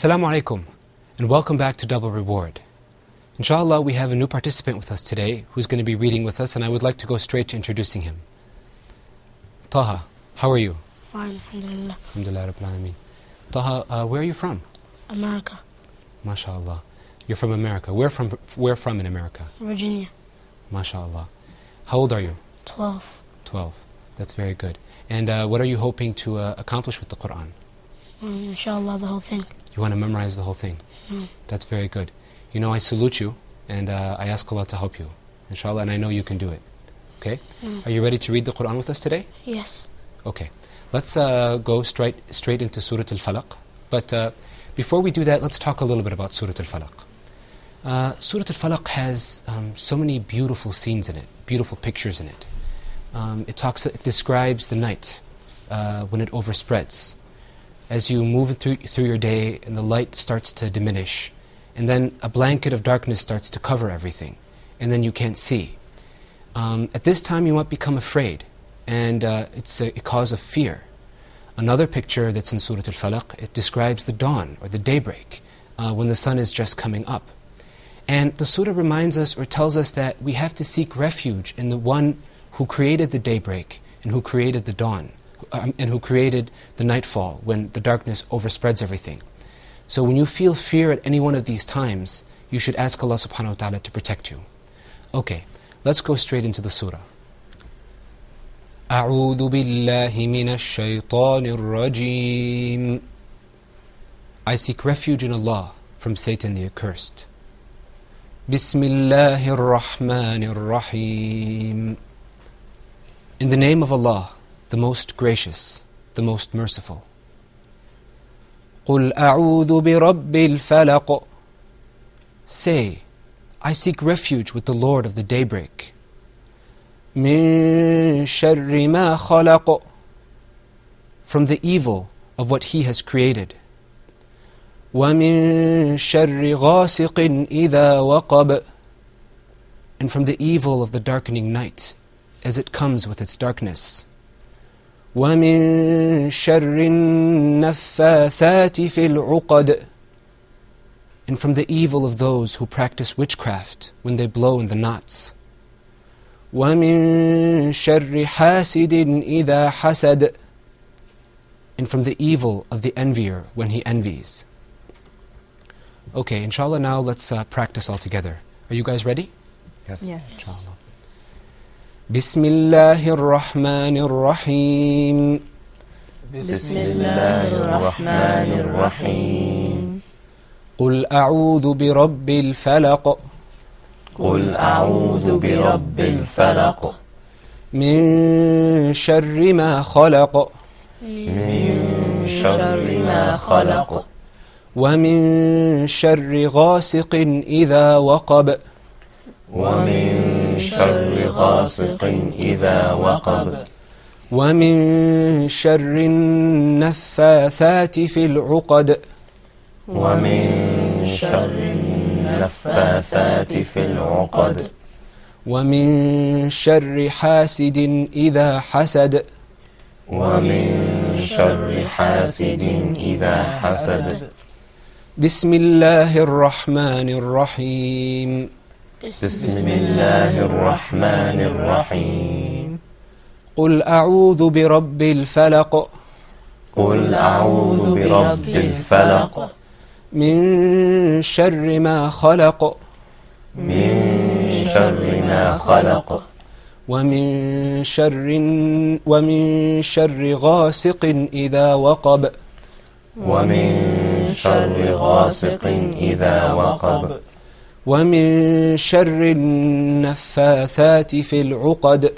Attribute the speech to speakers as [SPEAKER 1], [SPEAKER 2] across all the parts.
[SPEAKER 1] Assalamu alaikum, and welcome back to Double Reward. Inshallah, we have a new participant with us today who's going to be reading with us, and I would like to go straight to introducing him. Taha, how are you?
[SPEAKER 2] Fine, alhamdulillah.
[SPEAKER 1] Alhamdulillah Rabbil Alameen. Taha, where are you from?
[SPEAKER 2] America.
[SPEAKER 1] MashaAllah. You're from America. Where from in America?
[SPEAKER 2] Virginia.
[SPEAKER 1] MashaAllah. How old are you?
[SPEAKER 2] 12.
[SPEAKER 1] 12. That's very good. And what are you hoping to accomplish with the Quran?
[SPEAKER 2] Inshallah, the whole thing.
[SPEAKER 1] You want to memorize the whole thing? That's very good. You know, I salute you, and I ask Allah to help you, inshallah, and I know you can do it. Okay? Are you ready to read the Quran with us today?
[SPEAKER 2] Yes.
[SPEAKER 1] Okay. Let's go straight into Surah Al-Falaq. But before we do that, let's talk a little bit about Surah Al-Falaq. Surah Al-Falaq has so many beautiful scenes in it, beautiful pictures in it. It describes the night when it overspreads. As you move through your day and the light starts to diminish, and then a blanket of darkness starts to cover everything, and then you can't see. At this time you might become afraid, and it's a cause of fear. Another picture that's in Surah Al-Falaq, it describes the dawn or the daybreak, when the sun is just coming up. And the surah reminds us or tells us that we have to seek refuge in the one who created the daybreak and who created the dawn, and who created the nightfall when the darkness overspreads everything. So when you feel fear at any one of these times, you should ask Allah subhanahu wa ta'ala to protect you. Okay, let's go straight into the surah. أعوذ بالله من الشيطان الرجيم. I seek refuge in Allah from Satan the accursed. بسم الله الرحمن الرحيم. In the name of Allah, the most gracious, the most merciful. قُلْ أَعُوذُ بِرَبِّ الْفَلَقِ. Say, I seek refuge with the Lord of the daybreak. مِن شَرِّ مَا خَلَقَ. From the evil of what He has created. وَمِن شَرِّ غَاسِقٍ إِذَا وَقَبَ. And from the evil of the darkening night, as it comes with its darkness. وَمِن شَرِّ النَّفَّاثَاتِ فِي الْعُقَدِ. And from the evil of those who practice witchcraft when they blow in the knots. وَمِن شَرِّ حَاسِدٍ إِذَا حَسَدَ. And from the evil of the envier when he envies. Okay, inshallah, now let's practice all together. Are you guys ready?
[SPEAKER 3] Yes.
[SPEAKER 1] Inshallah. بسم الله الرحمن الرحيم.
[SPEAKER 3] بسم الله الرحمن الرحيم.
[SPEAKER 1] قل أعوذ برب الفلق.
[SPEAKER 3] قل أعوذ برب الفلق.
[SPEAKER 1] من شر ما خلق.
[SPEAKER 3] من شر ما خلق.
[SPEAKER 1] ومن شر غاسق إذا وقب.
[SPEAKER 3] ومن شر غاسق إذا وقب.
[SPEAKER 1] ومن شر النفاثات في العقد.
[SPEAKER 3] ومن شر النفاثات في العقد.
[SPEAKER 1] ومن شر حاسد إذا حسد.
[SPEAKER 3] ومن شر حاسد إذا حسد.
[SPEAKER 1] بسم الله الرحمن الرحيم.
[SPEAKER 3] بسم الله الرحمن الرحيم.
[SPEAKER 1] قل أعوذ برب الفلق.
[SPEAKER 3] قل أعوذ برب الفلق.
[SPEAKER 1] من شر ما خلق.
[SPEAKER 3] من شر ما خلق.
[SPEAKER 1] ومن شر غاسق إذا وقب.
[SPEAKER 3] ومن شر غاسق إذا وقب.
[SPEAKER 1] ومن شر النفاثات في العقد.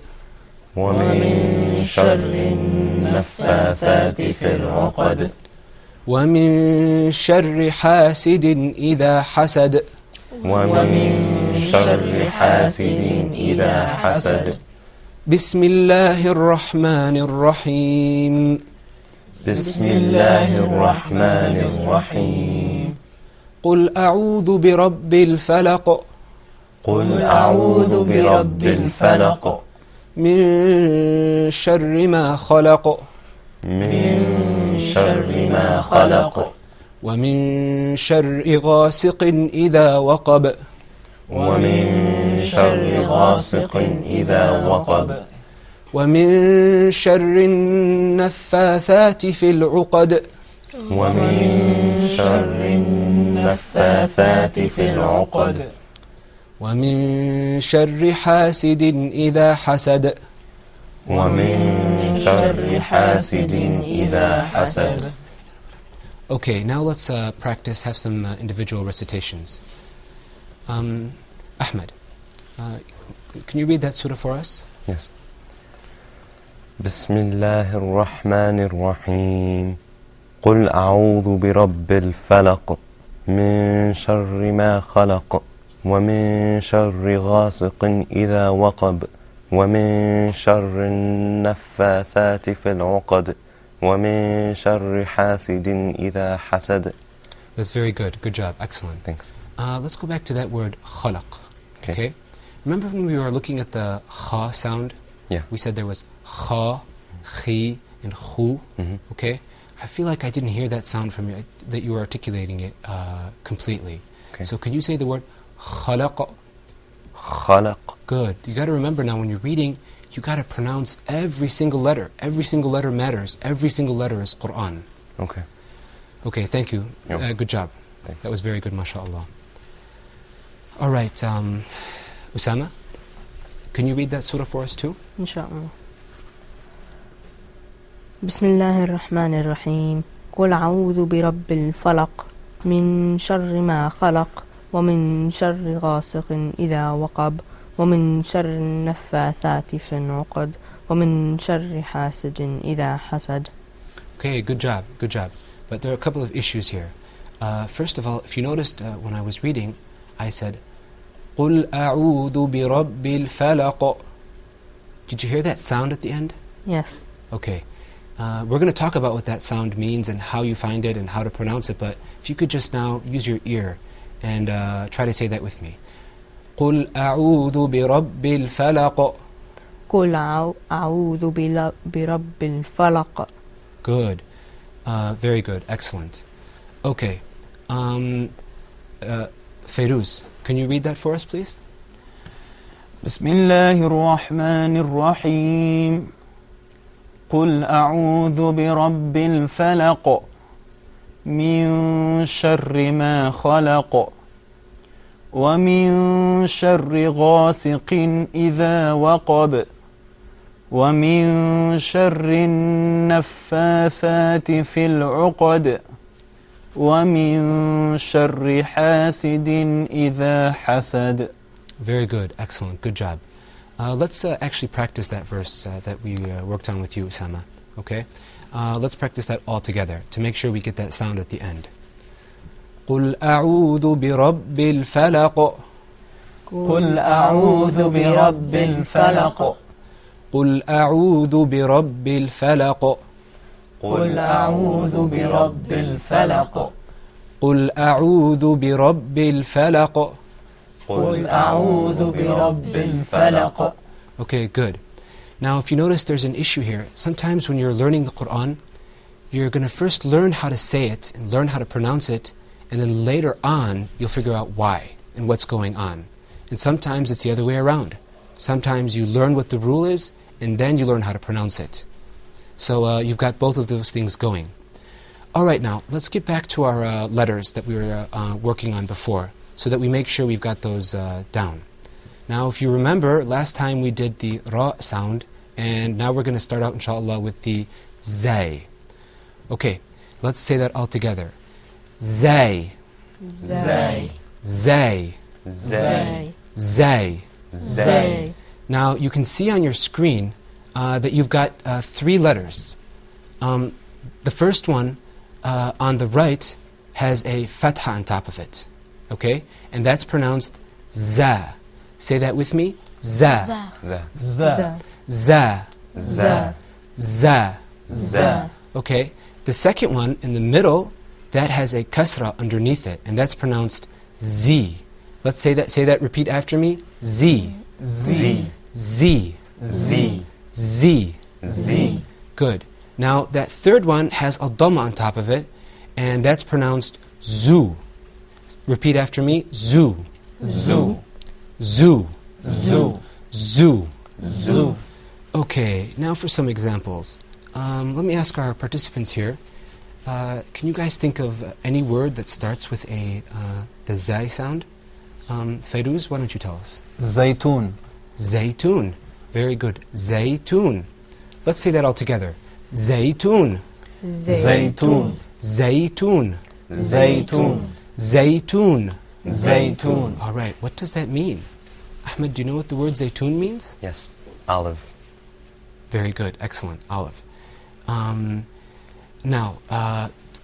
[SPEAKER 3] ومن شر النفاثات في العقد.
[SPEAKER 1] ومن شر حاسد إذا حسد.
[SPEAKER 3] ومن شر حاسد إذا حسد.
[SPEAKER 1] بسم الله الرحمن الرحيم.
[SPEAKER 3] بسم الله الرحمن الرحيم.
[SPEAKER 1] قل أعوذ برب الفلق.
[SPEAKER 3] قل أعوذ برب الفلق.
[SPEAKER 1] من شر ما خلق.
[SPEAKER 3] من شر ما خلق.
[SPEAKER 1] ومن شر غاسق إذا وقب
[SPEAKER 3] ومن شر غاسق إذا وقب
[SPEAKER 1] ومن شر النفاثات في العقد
[SPEAKER 3] ومن شر النفاثات في العقد
[SPEAKER 1] ومن شر حاسد إذا حسد
[SPEAKER 3] ومن شر حاسد إذا حسد.
[SPEAKER 1] Okay, now let's practice, have some individual recitations. Ahmed, can you read that surah for us?
[SPEAKER 3] Yes. بسم الله الرحمن الرحيم قل أعوذ برب الفلق من شر ما خلق ومن شر غاسق إذا وقب ومن شر النفاثات في العقد ومن شر حاسد إذا حسد.
[SPEAKER 1] That's very good. Good job. Excellent.
[SPEAKER 3] Thanks.
[SPEAKER 1] Let's go back to that word khalaq.
[SPEAKER 3] Okay.
[SPEAKER 1] Remember when we were looking at the kha sound?
[SPEAKER 3] Yeah.
[SPEAKER 1] We said there was kha, khi, and khu. Okay? I feel like I didn't hear that sound from you, that you were articulating it completely.
[SPEAKER 3] Okay.
[SPEAKER 1] So could you say the word khalaq?
[SPEAKER 3] خلق.
[SPEAKER 1] Good. You got to remember now when you're reading, you got to pronounce every single letter. Every single letter matters. Every single letter is Quran.
[SPEAKER 3] Okay.
[SPEAKER 1] Okay, thank you.
[SPEAKER 3] Yep.
[SPEAKER 1] Good job.
[SPEAKER 3] Thanks.
[SPEAKER 1] That was very good, mashallah. All right, Osama, can you read that surah for us too?
[SPEAKER 4] إن شاء الله. بسم الله الرحمن الرحيم قل أعوذ برب الفلق من شر ما خلق ومن شر غاسق إذا وقب ومن شر النفاثات في العقد ومن شر حاسد إذا حسد.
[SPEAKER 1] Okay, good job, good job. But there are a couple of issues here. First of all, if you noticed when I was reading, I said, قُلْ أَعُوذُ بِرَبِّ الْفَلَقِ. Did you hear that sound at the end?
[SPEAKER 4] Yes.
[SPEAKER 1] Okay. We're going to talk about what that sound means and how you find it and how to pronounce it, but if you could just now use your ear and try to say that with me. قُلْ أَعُوذُ بِرَبِّ الْفَلَقِ.
[SPEAKER 4] قل أعوذ برب الفلق.
[SPEAKER 1] Good. Very good. Excellent. Okay. Feiruz, can you read that for us, please?
[SPEAKER 5] بسم الله الرحمن الرحيم قل أعوذ برب الفلق من شر ما خلق ومن شر غاسق إذا وقب ومن شر النفاثات في العقد ومن شر حاسد إذا حسد.
[SPEAKER 1] Very good. Excellent. Good job. Let's actually practice that verse that we worked on with you, Osama. Okay? Let's practice that all together to make sure we get that sound at the end. قُلْ أَعُوذُ بِرَبِّ الْفَلَقِ.
[SPEAKER 5] قل أعوذ برب الفلق
[SPEAKER 1] قُلْ أَعُوذُ بِرَبِّ الْفَلَقِ.
[SPEAKER 5] قل أعوذ برب الفلق
[SPEAKER 1] قُلْ أَعُوذُ بِرَبِّ الْفَلَقِ.
[SPEAKER 5] قل أعوذ برب الفلق.
[SPEAKER 1] Okay, good. Now, if you notice, there's an issue here. Sometimes when you're learning the Quran, you're going to first learn how to say it and learn how to pronounce it, and then later on, you'll figure out why and what's going on. And sometimes it's the other way around. Sometimes you learn what the rule is, and then you learn how to pronounce it. So you've got both of those things going. All right, now, let's get back to our letters that we were working on before, so that we make sure we've got those down. Now, if you remember, last time we did the ra sound, and now we're going to start out, inshallah, with the zay. Okay, let's say that all together. Zay.
[SPEAKER 4] Zay.
[SPEAKER 1] Zay.
[SPEAKER 4] Zay.
[SPEAKER 1] Zay.
[SPEAKER 4] Zay.
[SPEAKER 1] Now, you can see on your screen that you've got 3 letters. The first one on the right has a fatha on top of it. Okay? And that's pronounced za. Say that with me. Za.
[SPEAKER 2] Za.
[SPEAKER 3] Za.
[SPEAKER 5] Za.
[SPEAKER 1] Za.
[SPEAKER 4] Za.
[SPEAKER 1] Za.
[SPEAKER 4] Za.
[SPEAKER 1] Okay? The second one in the middle, that has a kasra underneath it, and that's pronounced z. Let's say that, repeat after me. Z.
[SPEAKER 5] Z.
[SPEAKER 1] Z.
[SPEAKER 5] Z.
[SPEAKER 1] Z.
[SPEAKER 5] Z.
[SPEAKER 1] Good. Now, that third one has a dhamma on top of it, and that's pronounced zoo. Repeat after me. Zoo.
[SPEAKER 5] Zoo.
[SPEAKER 1] Zoo.
[SPEAKER 5] Zoo.
[SPEAKER 1] Zoo.
[SPEAKER 5] Zoo.
[SPEAKER 1] Okay, now for some examples. Let me ask our participants here. Can you guys think of any word that starts with the zai sound? Fairuz, why don't you tell us?
[SPEAKER 5] Zaytun.
[SPEAKER 1] Zaytun. Very good. Zaytun. Let's say that all together. Zaytun.
[SPEAKER 5] Zaytun.
[SPEAKER 1] Zaytun.
[SPEAKER 5] Zaytun.
[SPEAKER 1] Zaytun.
[SPEAKER 5] Zaytun.
[SPEAKER 1] All right, what does that mean? Ahmed, do you know what the word zaytun means?
[SPEAKER 3] Yes. Olive.
[SPEAKER 1] Very good. Excellent. Olive. Now,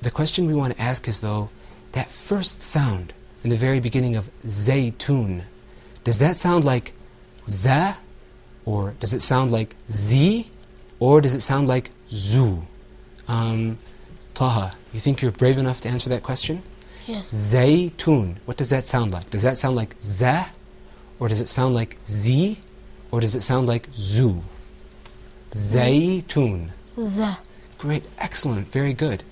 [SPEAKER 1] the question we want to ask is, though, that first sound in the very beginning of zaytun, does that sound like za, or does it sound like zi, or does it sound like zu? Taha, you think you're brave enough to answer that question?
[SPEAKER 2] Yes.
[SPEAKER 1] Zaytun, what does that sound like? Does that sound like za, or does it sound like zi, or does it sound like zu? Zaytun.
[SPEAKER 2] Za.
[SPEAKER 1] Great, excellent, very good.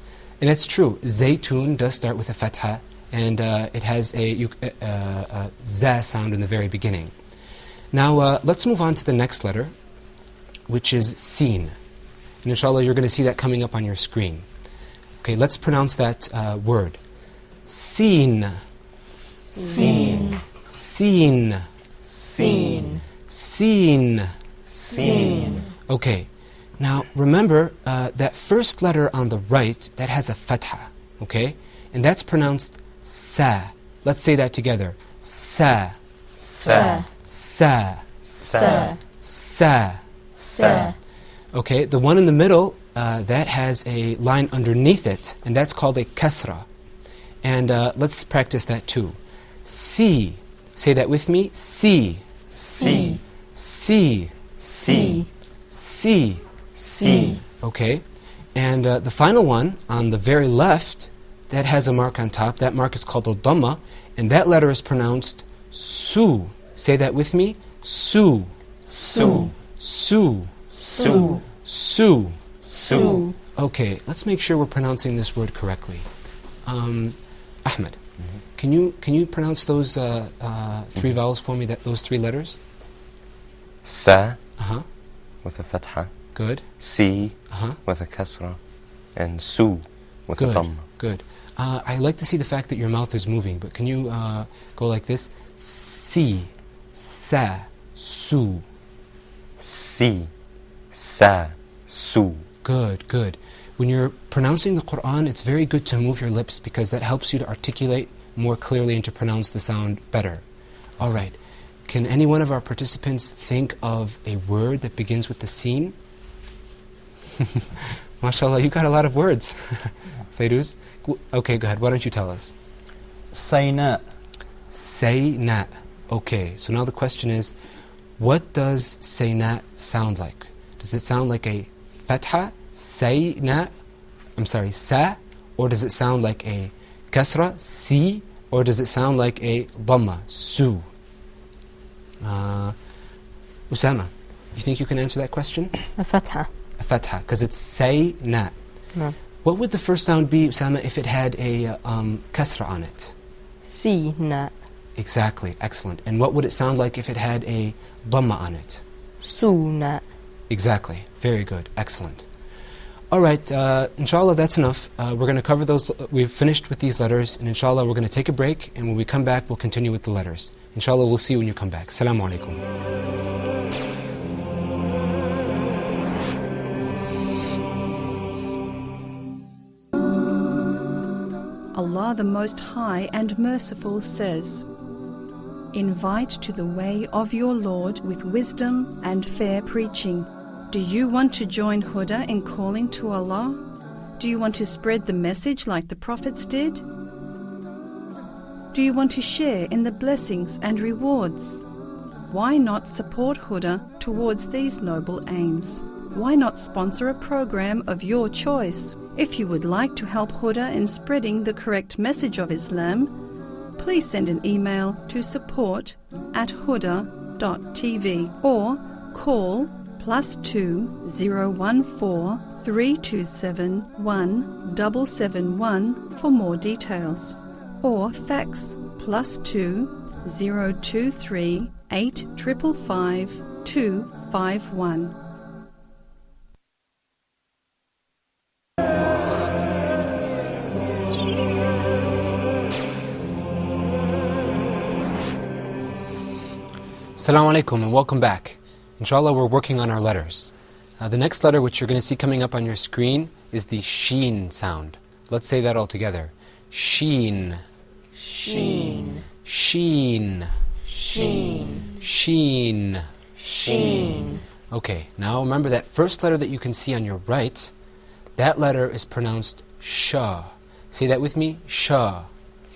[SPEAKER 1] And it's true, zaytun does start with a fatha, and it has a za sound in the very beginning. Now, let's move on to the next letter, which is sin. And inshallah, you're going to see that coming up on your screen. Okay, let's pronounce that word. Sin.
[SPEAKER 5] Seen.
[SPEAKER 1] Sin.
[SPEAKER 5] Seen.
[SPEAKER 1] Sin.
[SPEAKER 5] Seen.
[SPEAKER 1] Okay, now remember that first letter on the right, that has a fatha, okay? And that's pronounced sa. Let's say that together. Sa.
[SPEAKER 5] Sa.
[SPEAKER 1] Sa.
[SPEAKER 5] Sa.
[SPEAKER 1] Sa.
[SPEAKER 5] Sa.
[SPEAKER 1] Okay, the one in the middle, that has a line underneath it, and that's called a kasra. And let's practice that too. Si. Say that with me. Si.
[SPEAKER 5] See.
[SPEAKER 1] Si.
[SPEAKER 5] See.
[SPEAKER 1] Si.
[SPEAKER 5] See.
[SPEAKER 1] Okay, and the final one on the very left, that has a mark on top. That mark is called a dhamma, and that letter is pronounced su. Say that with me. Su.
[SPEAKER 5] Su.
[SPEAKER 1] Su.
[SPEAKER 5] Su.
[SPEAKER 1] Su.
[SPEAKER 5] Su.
[SPEAKER 1] Okay, let's make sure we're pronouncing this word correctly. Ahmed, can you pronounce those three vowels for me? Those three letters.
[SPEAKER 3] Sa
[SPEAKER 1] Uh-huh.
[SPEAKER 3] with a fatha.
[SPEAKER 1] Good.
[SPEAKER 3] Si
[SPEAKER 1] Uh-huh.
[SPEAKER 3] with a kasra. And su with a
[SPEAKER 1] Good.
[SPEAKER 3] dhamma.
[SPEAKER 1] Good. I like to see the fact that your mouth is moving, but can you go like this? Si, sa, su.
[SPEAKER 3] Si, sa, su.
[SPEAKER 1] Good, good. When you're pronouncing the Quran, it's very good to move your lips because that helps you to articulate more clearly and to pronounce the sound better. All right. Can any one of our participants think of a word that begins with the sin? MashaAllah, you got a lot of words. Fairuz? Okay, go ahead. Why don't you tell us?
[SPEAKER 5] Sayna.
[SPEAKER 1] Sayna. Okay, so now the question is, what does sayna sound like? Does it sound like a fatha, sayna, sa, or does it sound like a kasra, si, or does it sound like a dhamma, su? Osama, you think you can answer that question?
[SPEAKER 4] A fatha.
[SPEAKER 1] A fatha, because it's sayna.
[SPEAKER 4] No.
[SPEAKER 1] What would the first sound be, Osama, if it had a kasra on it?
[SPEAKER 4] Sina.
[SPEAKER 1] Exactly, excellent. And what would it sound like if it had a dhamma on it?
[SPEAKER 4] Suna.
[SPEAKER 1] Exactly, very good, excellent. All right, inshallah that's enough. We're going to cover those, we've finished with these letters, and inshallah we're going to take a break, and when we come back we'll continue with the letters. Inshallah we'll see you when you come back. Assalamu alaikum.
[SPEAKER 6] Allah the Most High and Merciful says, "Invite to the way of your Lord with wisdom and fair preaching." Do you want to join Huda in calling to Allah? Do you want to spread the message like the prophets did? Do you want to share in the blessings and rewards? Why not support Huda towards these noble aims? Why not sponsor a program of your choice? If you would like to help Huda in spreading the correct message of Islam, please send an email to support@huda.tv or call +2 014 3271 771 for more details, or fax +2 023 8555 251.
[SPEAKER 1] Assalamu alaikum and welcome back. Inshallah, we're working on our letters. The next letter which you're going to see coming up on your screen is the sheen sound. Let's say that all together. Sheen.
[SPEAKER 4] Sheen.
[SPEAKER 1] Sheen.
[SPEAKER 4] Sheen.
[SPEAKER 1] Sheen.
[SPEAKER 4] Sheen.
[SPEAKER 1] Okay, now remember that first letter that you can see on your right, that letter is pronounced sha. Say that with me. Sha.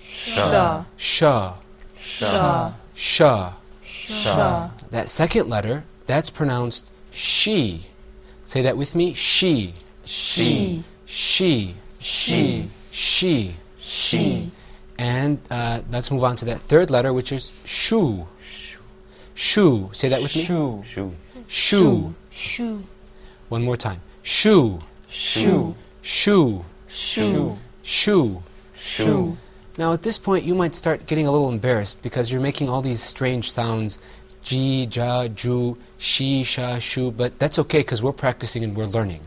[SPEAKER 4] Sha.
[SPEAKER 1] Sha.
[SPEAKER 4] Sha.
[SPEAKER 1] Sha.
[SPEAKER 4] Sha.
[SPEAKER 1] That second letter, that's pronounced she. Say that with me. She.
[SPEAKER 4] She.
[SPEAKER 1] She.
[SPEAKER 4] She.
[SPEAKER 1] She.
[SPEAKER 4] She.
[SPEAKER 1] And let's move on to that third letter, which is shu. Shu. Say that with me.
[SPEAKER 5] Shoe.
[SPEAKER 3] Shoe.
[SPEAKER 1] Shu.
[SPEAKER 2] Shoe.
[SPEAKER 1] One more time. Shu.
[SPEAKER 5] Shoe.
[SPEAKER 1] Shu.
[SPEAKER 5] Shoe.
[SPEAKER 1] Shu.
[SPEAKER 5] Shoe.
[SPEAKER 1] Now at this point you might start getting a little embarrassed because you're making all these strange sounds. Ji, ja, ju, shi, sha, shu. But that's okay because we're practicing and we're learning.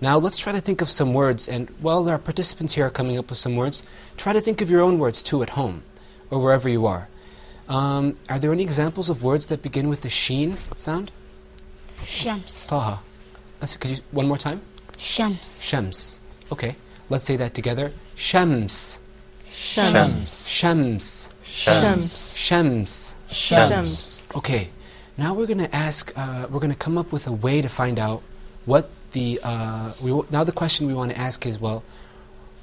[SPEAKER 1] Now let's try to think of some words, and while our participants here are coming up with some words, try to think of your own words too at home or wherever you are. Are there any examples of words that begin with the sheen sound?
[SPEAKER 2] Shams.
[SPEAKER 1] Taha. Could you, one more time?
[SPEAKER 2] Shams.
[SPEAKER 1] Shams. Okay, let's say that together. Shams.
[SPEAKER 4] Shams.
[SPEAKER 1] Shams.
[SPEAKER 4] Shams.
[SPEAKER 1] Shams.
[SPEAKER 4] Shams.
[SPEAKER 1] Okay, now we're going to ask, we're going to come up with a way to find out what the, now the question we want to ask is, well,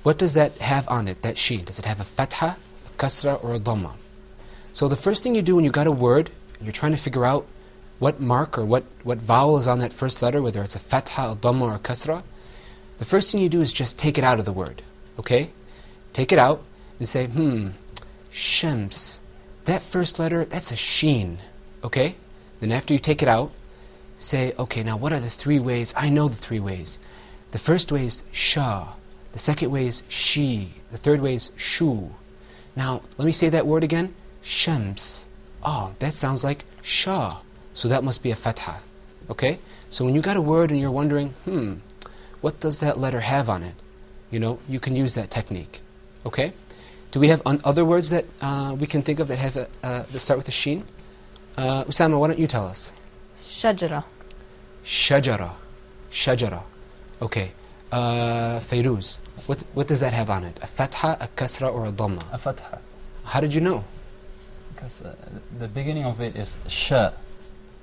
[SPEAKER 1] what does that have on it, that sheen? Does it have a fatha, a kasra, or a dhamma? So the first thing you do when you got a word, and you're trying to figure out what mark or what vowel is on that first letter, whether it's a fatha, a dhamma, or a kasra, the first thing you do is just take it out of the word, okay? Take it out and say, shams. That first letter, that's a sheen, okay? Then after you take it out, say, okay, now what are the three ways? I know the three ways. The first way is sha. The second way is she. The third way is shu. Now, let me say that word again. Shams. Oh, that sounds like sha. So that must be a fatha, okay? So when you got a word and you're wondering, what does that letter have on it? You know, you can use that technique, okay? Do we have other words that we can think of that have that start with a sheen? Usama, why don't you tell us?
[SPEAKER 4] Shajara.
[SPEAKER 1] Shajara. Shajara. Okay. Fairuz, what does that have on it? A fatha, a kasra, or a dhamma?
[SPEAKER 5] A fatha.
[SPEAKER 1] How did you know?
[SPEAKER 5] Because the beginning of it is sha.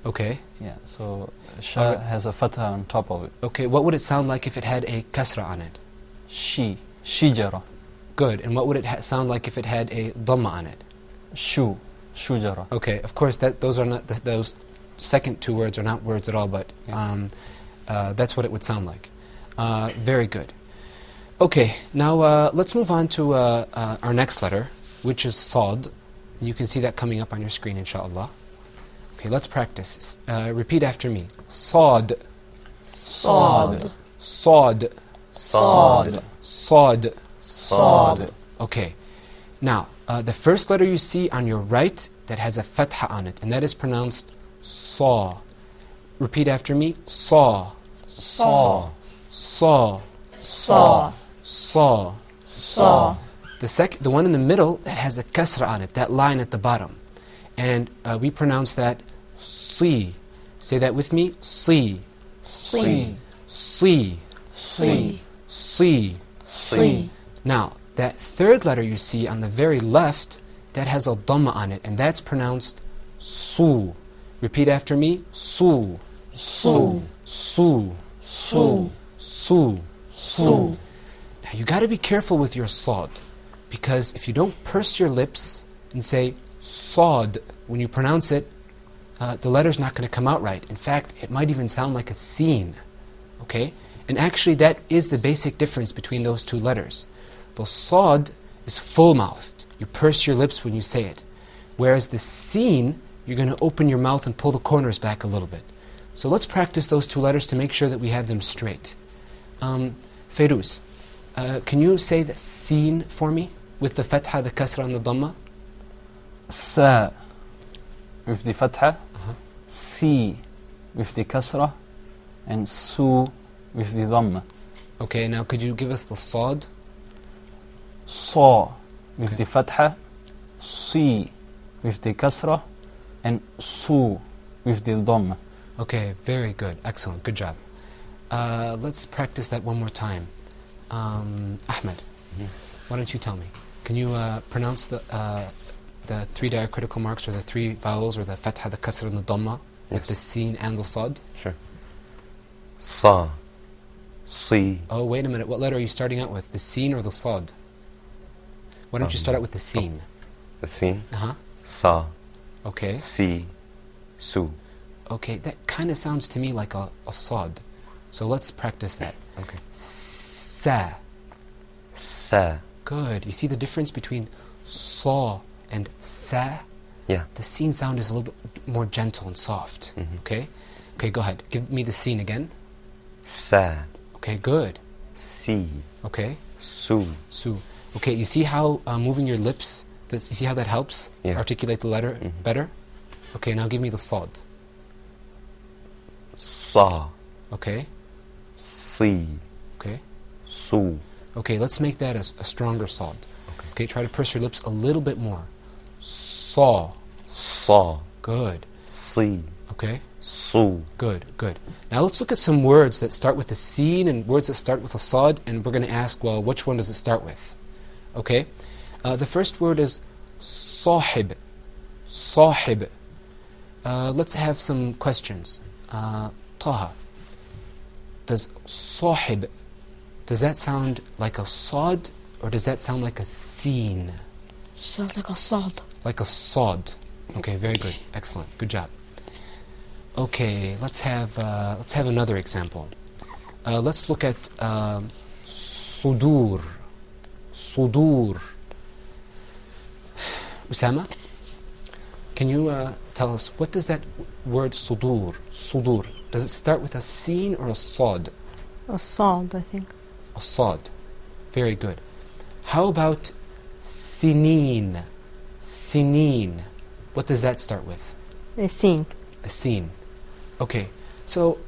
[SPEAKER 1] Okay.
[SPEAKER 5] Yeah, so sha has a fatha on top of it.
[SPEAKER 1] Okay, what would it sound like if it had a kasra on it?
[SPEAKER 5] She. Shijara.
[SPEAKER 1] Good. And what would it sound like if it had a dhamma on it?
[SPEAKER 5] Shu. Shujara.
[SPEAKER 1] Okay, of course those are not those second two words are not words at all, but that's what it would sound like. Very good. Okay, now let's move on to our next letter, which is Sad. You can see that coming up on your screen, inshallah. Okay, let's practice. Repeat after me. Sad.
[SPEAKER 4] Sad.
[SPEAKER 1] Sad.
[SPEAKER 5] Sad.
[SPEAKER 1] Sad.
[SPEAKER 5] Sad.
[SPEAKER 1] Okay. Now, the first letter you see on your right that has a fatha on it, and that is pronounced saw. Repeat after me. Saw.
[SPEAKER 5] Saw.
[SPEAKER 1] Saw.
[SPEAKER 4] Saw.
[SPEAKER 1] Saw.
[SPEAKER 4] Saw.
[SPEAKER 1] The one in the middle that has a kasra on it, that line at the bottom, and we pronounce that si. Say that with me. Si.
[SPEAKER 4] Si.
[SPEAKER 1] Si.
[SPEAKER 4] Si.
[SPEAKER 1] Si.
[SPEAKER 4] Si.
[SPEAKER 1] Now, that third letter you see on the very left, that has a dhamma on it, and that's pronounced su. Repeat after me. Su.
[SPEAKER 4] Su.
[SPEAKER 1] Su.
[SPEAKER 4] Su.
[SPEAKER 1] Su.
[SPEAKER 4] Su.
[SPEAKER 1] Now, you got to be careful with your sad, because if you don't purse your lips and say sad when you pronounce it, the letter's not going to come out right. In fact, it might even sound like a seen. Okay? And actually, that is the basic difference between those two letters. The sad is full-mouthed. You purse your lips when you say it. Whereas the seen, you're going to open your mouth and pull the corners back a little bit. So let's practice those two letters to make sure that we have them straight. Feiruz, can you say the seen for me with the fatha, the kasra, and the dhamma?
[SPEAKER 5] Sa with the fatha,
[SPEAKER 1] Uh-huh.
[SPEAKER 5] Si with the kasra, and Su with the dhamma.
[SPEAKER 1] Okay, now could you give us the sad?
[SPEAKER 5] Sa with
[SPEAKER 1] Okay.
[SPEAKER 5] the fatha, Si with the kasra, and Su with the dhamma.
[SPEAKER 1] Okay, very good. Excellent. Good job. Let's practice that one more time. Ahmed, why don't you tell me? Can you pronounce the three diacritical marks, or the three vowels, or the fatha, the kasra, and the dhamma with
[SPEAKER 3] Yes.
[SPEAKER 1] the seen and the sad?
[SPEAKER 3] Sure. Sa, Si.
[SPEAKER 1] Oh, wait a minute. What letter are you starting out with? The seen or the sad? Why don't you start out with the seen?
[SPEAKER 3] The Sin.
[SPEAKER 1] Uh-huh.
[SPEAKER 3] Sa,
[SPEAKER 1] Okay.
[SPEAKER 3] Si, Su.
[SPEAKER 1] Okay, that kind of sounds to me like a sad. So let's practice that.
[SPEAKER 3] Okay.
[SPEAKER 1] Sa.
[SPEAKER 3] Sa.
[SPEAKER 1] Good. You see the difference between saw and sa?
[SPEAKER 3] Yeah.
[SPEAKER 1] The seen sound is a little bit more gentle and soft.
[SPEAKER 3] Mhm.
[SPEAKER 1] Okay? Okay, go ahead. Give me the seen again.
[SPEAKER 3] Sa,
[SPEAKER 1] Okay, good.
[SPEAKER 3] Si,
[SPEAKER 1] Okay,
[SPEAKER 3] Su.
[SPEAKER 1] so. Okay, you see how moving your lips, you see how that helps
[SPEAKER 3] Yeah.
[SPEAKER 1] articulate the letter
[SPEAKER 3] Mhm.
[SPEAKER 1] better? Okay, now give me the sad.
[SPEAKER 3] Sa,
[SPEAKER 1] Okay,
[SPEAKER 3] Si,
[SPEAKER 1] okay.
[SPEAKER 3] Su.
[SPEAKER 1] Okay, let's make that a stronger sad. Okay, try to purse your lips a little bit more. Saw.
[SPEAKER 3] Sa,
[SPEAKER 1] Good.
[SPEAKER 3] Si,
[SPEAKER 1] Okay,
[SPEAKER 3] Su.
[SPEAKER 1] good, good. Now let's look at some words that start with a seen and words that start with a sad, and we're going to ask, well, which one does it start with? Okay, the first word is sahib. Sahib. Let's have some questions. Taha, does sahib, does that sound like a sad, or does that sound like a seen?
[SPEAKER 2] Sounds like a salt.
[SPEAKER 1] Like a sod. Okay, very good. Excellent. Good job. Okay, let's have another example. Let's look at sudur. Sudur. Usama, can you tell us, what does that word sudur, sudur, does it start with a seen or a sod?
[SPEAKER 4] A salt, I think.
[SPEAKER 1] A sod. Very good. How about sinin? Sinin. What does that start with?
[SPEAKER 4] A scene.
[SPEAKER 1] A seen. Okay, so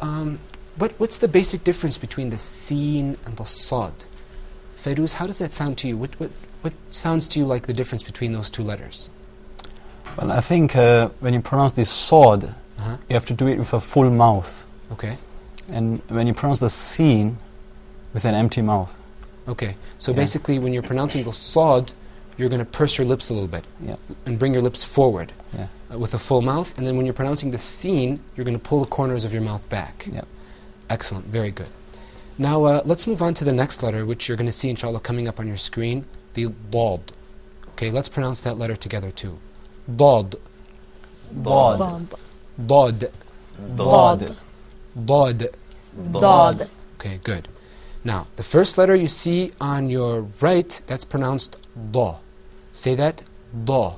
[SPEAKER 1] what's the basic difference between the seen and the sod? Feiruz, how does that sound to you? What sounds to you like the difference between those two letters?
[SPEAKER 5] Well, I think when you pronounce the sod,
[SPEAKER 1] Uh-huh.
[SPEAKER 5] you have to do it with a full mouth.
[SPEAKER 1] Okay.
[SPEAKER 5] And when you pronounce the sin, with an empty mouth.
[SPEAKER 1] Okay. So
[SPEAKER 5] Yeah.
[SPEAKER 1] basically, when you're pronouncing the sod, you're going to purse your lips a little bit
[SPEAKER 5] Yeah.
[SPEAKER 1] and bring your lips forward
[SPEAKER 5] Yeah.
[SPEAKER 1] with a full mouth. And then when you're pronouncing the seen, you're going to pull the corners of your mouth back.
[SPEAKER 5] Yeah.
[SPEAKER 1] Excellent. Very good. Now, let's move on to the next letter, which you're going to see, inshallah, coming up on your screen, the dad. Okay, let's pronounce that letter together, too. Dad.
[SPEAKER 5] Dad.
[SPEAKER 1] Dad.
[SPEAKER 4] Dad.
[SPEAKER 1] Dad.
[SPEAKER 4] Dad.
[SPEAKER 1] Okay, good. Now, the first letter you see on your right, that's pronounced da. Say that. Da.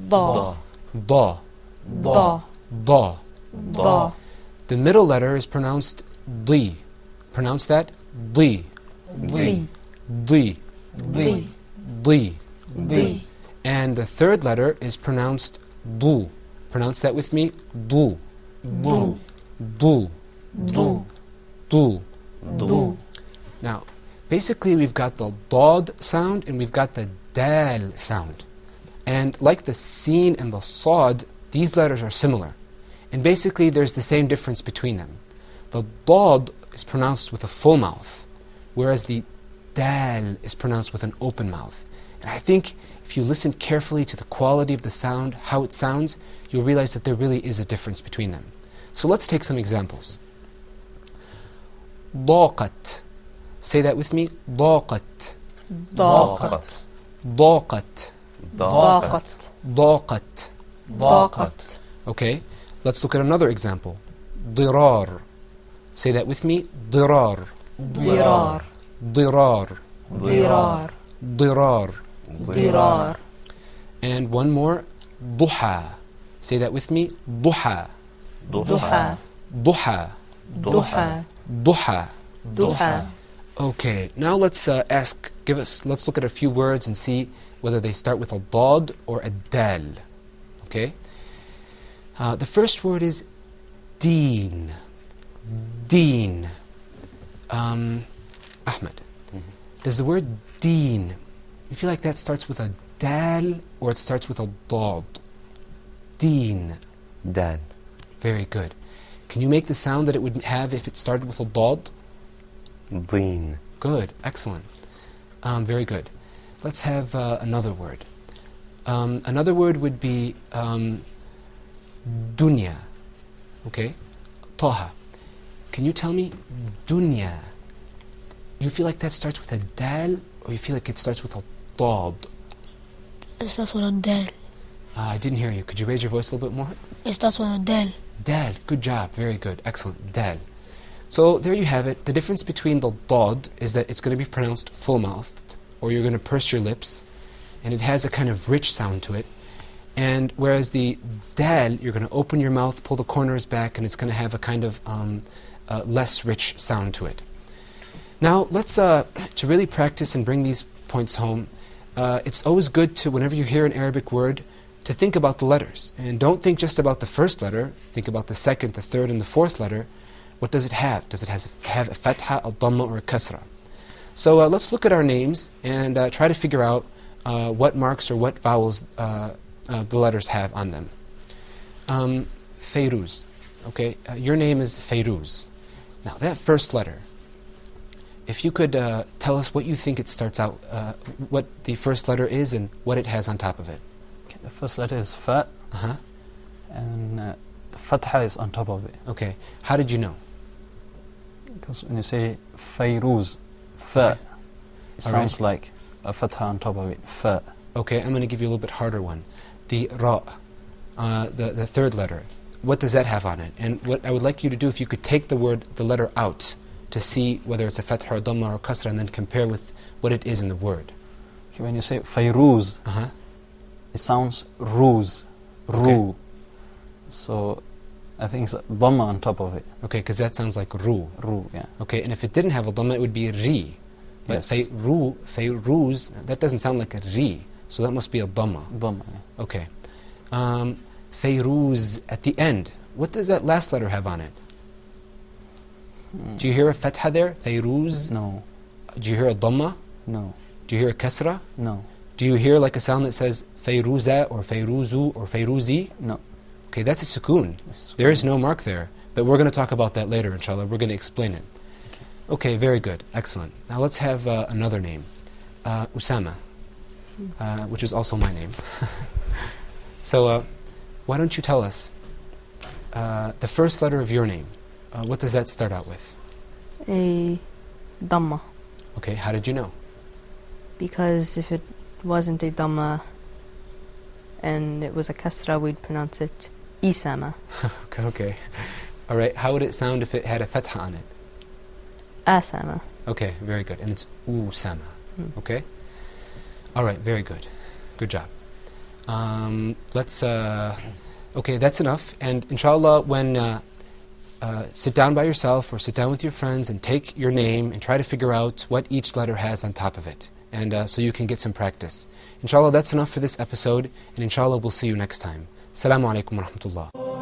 [SPEAKER 4] Da.
[SPEAKER 1] Da.
[SPEAKER 4] Da.
[SPEAKER 1] Da.
[SPEAKER 4] Da.
[SPEAKER 1] The middle letter is pronounced di. Pronounce that. Di.
[SPEAKER 4] Di.
[SPEAKER 1] Di.
[SPEAKER 4] Di.
[SPEAKER 1] Di.
[SPEAKER 4] Di.
[SPEAKER 1] And the third letter is pronounced du. Pronounce that with me. Du.
[SPEAKER 4] Du.
[SPEAKER 1] Du.
[SPEAKER 4] Du.
[SPEAKER 1] Du.
[SPEAKER 4] Du.
[SPEAKER 1] Now, basically we've got the dad sound and we've got the dal sound. And like the seen and the sad, these letters are similar. And basically there's the same difference between them. The dad is pronounced with a full mouth, whereas the dal is pronounced with an open mouth. And I think if you listen carefully to the quality of the sound, how it sounds, you'll realize that there really is a difference between them. So let's take some examples. ضاقت. Say that with me. ضاقت.
[SPEAKER 4] ضاقت.
[SPEAKER 1] ضاقت.
[SPEAKER 4] ضاقت.
[SPEAKER 1] ضاقت.
[SPEAKER 4] ضاقت.
[SPEAKER 1] Okay, let's look at another example. ضرار. Say that with me. ضرار.
[SPEAKER 4] ضرار.
[SPEAKER 1] ضرار.
[SPEAKER 4] ضرار.
[SPEAKER 1] ضرار.
[SPEAKER 4] ضرار.
[SPEAKER 1] And one more. ضحى. Say that with me. ضحى.
[SPEAKER 4] ضحى.
[SPEAKER 1] ضحى.
[SPEAKER 4] ضحى.
[SPEAKER 1] ضحى.
[SPEAKER 4] ضحى.
[SPEAKER 1] Okay, now let's let's look at a few words and see whether they start with a dad or a dal. Okay? The first word is deen. Deen. Ahmed, does the word deen, you feel like that starts with a dal or it starts with a dad? Deen.
[SPEAKER 3] Dal.
[SPEAKER 1] Very good. Can you make the sound that it would have if it started with a dad?
[SPEAKER 3] Deen.
[SPEAKER 1] Good, excellent. Very good. Let's have another word. Another word would be dunya. Okay? Taha. Can you tell me dunya? You feel like that starts with a dal or you feel like it starts with a dad?
[SPEAKER 2] It starts with a del.
[SPEAKER 1] I didn't hear you. Could you raise your voice a little bit more?
[SPEAKER 2] It starts with a del.
[SPEAKER 1] Dal. Good job. Very good. Excellent. Dal. So there you have it. The difference between the dad is that it's going to be pronounced full-mouthed, or you're going to purse your lips, and it has a kind of rich sound to it. And whereas the dal, you're going to open your mouth, pull the corners back, and it's going to have a kind of less rich sound to it. Now, let's, to really practice and bring these points home, it's always good to, whenever you hear an Arabic word, to think about the letters. And don't think just about the first letter, think about the second, the third, and the fourth letter. What does it have? Does it have a fatha, a dhamma, or a kasra? So let's look at our names and try to figure out what marks or what vowels the letters have on them. Fayruz. Okay, your name is Fayruz. Now that first letter, if you could tell us what you think it starts out, what the first letter is and what it has on top of it.
[SPEAKER 5] Okay, the first letter is fa,
[SPEAKER 1] Uh-huh.
[SPEAKER 5] and the fatha is on top of it.
[SPEAKER 1] Okay, how did you know?
[SPEAKER 5] Because when you say Fayruz, fa,
[SPEAKER 1] Okay.
[SPEAKER 5] it
[SPEAKER 1] All
[SPEAKER 5] sounds like a fatha on top of it. Fa.
[SPEAKER 1] Okay, I'm going to give you a little bit harder one. The ra, the third letter. What does that have on it? And what I would like you to do, if you could take the letter out to see whether it's a fatha or dhamma or kasra, and then compare with what it is in the word.
[SPEAKER 5] Okay, when you say Fayruz,
[SPEAKER 1] Uh-huh.
[SPEAKER 5] it sounds ruz, ru. So I think it's a dhamma on top of it.
[SPEAKER 1] Okay, because that sounds like ru.
[SPEAKER 5] Ru, yeah.
[SPEAKER 1] Okay, and if it didn't have a dhamma, it would be ri. But
[SPEAKER 5] Yes.
[SPEAKER 1] fayruz, that doesn't sound like a ri. So that must be a dhamma.
[SPEAKER 5] Dhamma, yeah.
[SPEAKER 1] Okay. Fayruz at the end. What does that last letter have on it? Do you hear a fatha there? Fayruz?
[SPEAKER 5] No,
[SPEAKER 1] Do you hear a dhamma?
[SPEAKER 5] no,
[SPEAKER 1] Do you hear a kasra?
[SPEAKER 5] no,
[SPEAKER 1] Do you hear like a sound that says Fayruza or Fayruzu or Fayruzi?
[SPEAKER 5] no.
[SPEAKER 1] Okay, that's a sukoon.
[SPEAKER 5] This is
[SPEAKER 1] There is no mark there. But we're going to talk about that later, inshallah. We're going to explain it. Okay, very good. Excellent. Now let's have another name. Osama, which is also my name. So why don't you tell us the first letter of your name? What does that start out with?
[SPEAKER 4] A dhamma.
[SPEAKER 1] Okay, how did you know?
[SPEAKER 4] Because if it wasn't a dhamma and it was a kasra, we'd pronounce it Isama.
[SPEAKER 1] Okay. All right, how would it sound if it had a fatha on it?
[SPEAKER 4] Asama.
[SPEAKER 1] Okay, very good. And it's Usama. Okay? All right, very good. Good job. Okay, that's enough. And inshallah, when sit down by yourself or sit down with your friends and take your name and try to figure out what each letter has on top of it. And so you can get some practice. Inshallah, that's enough for this episode. And inshallah, we'll see you next time. Assalamu alaikum wa rahmatullah.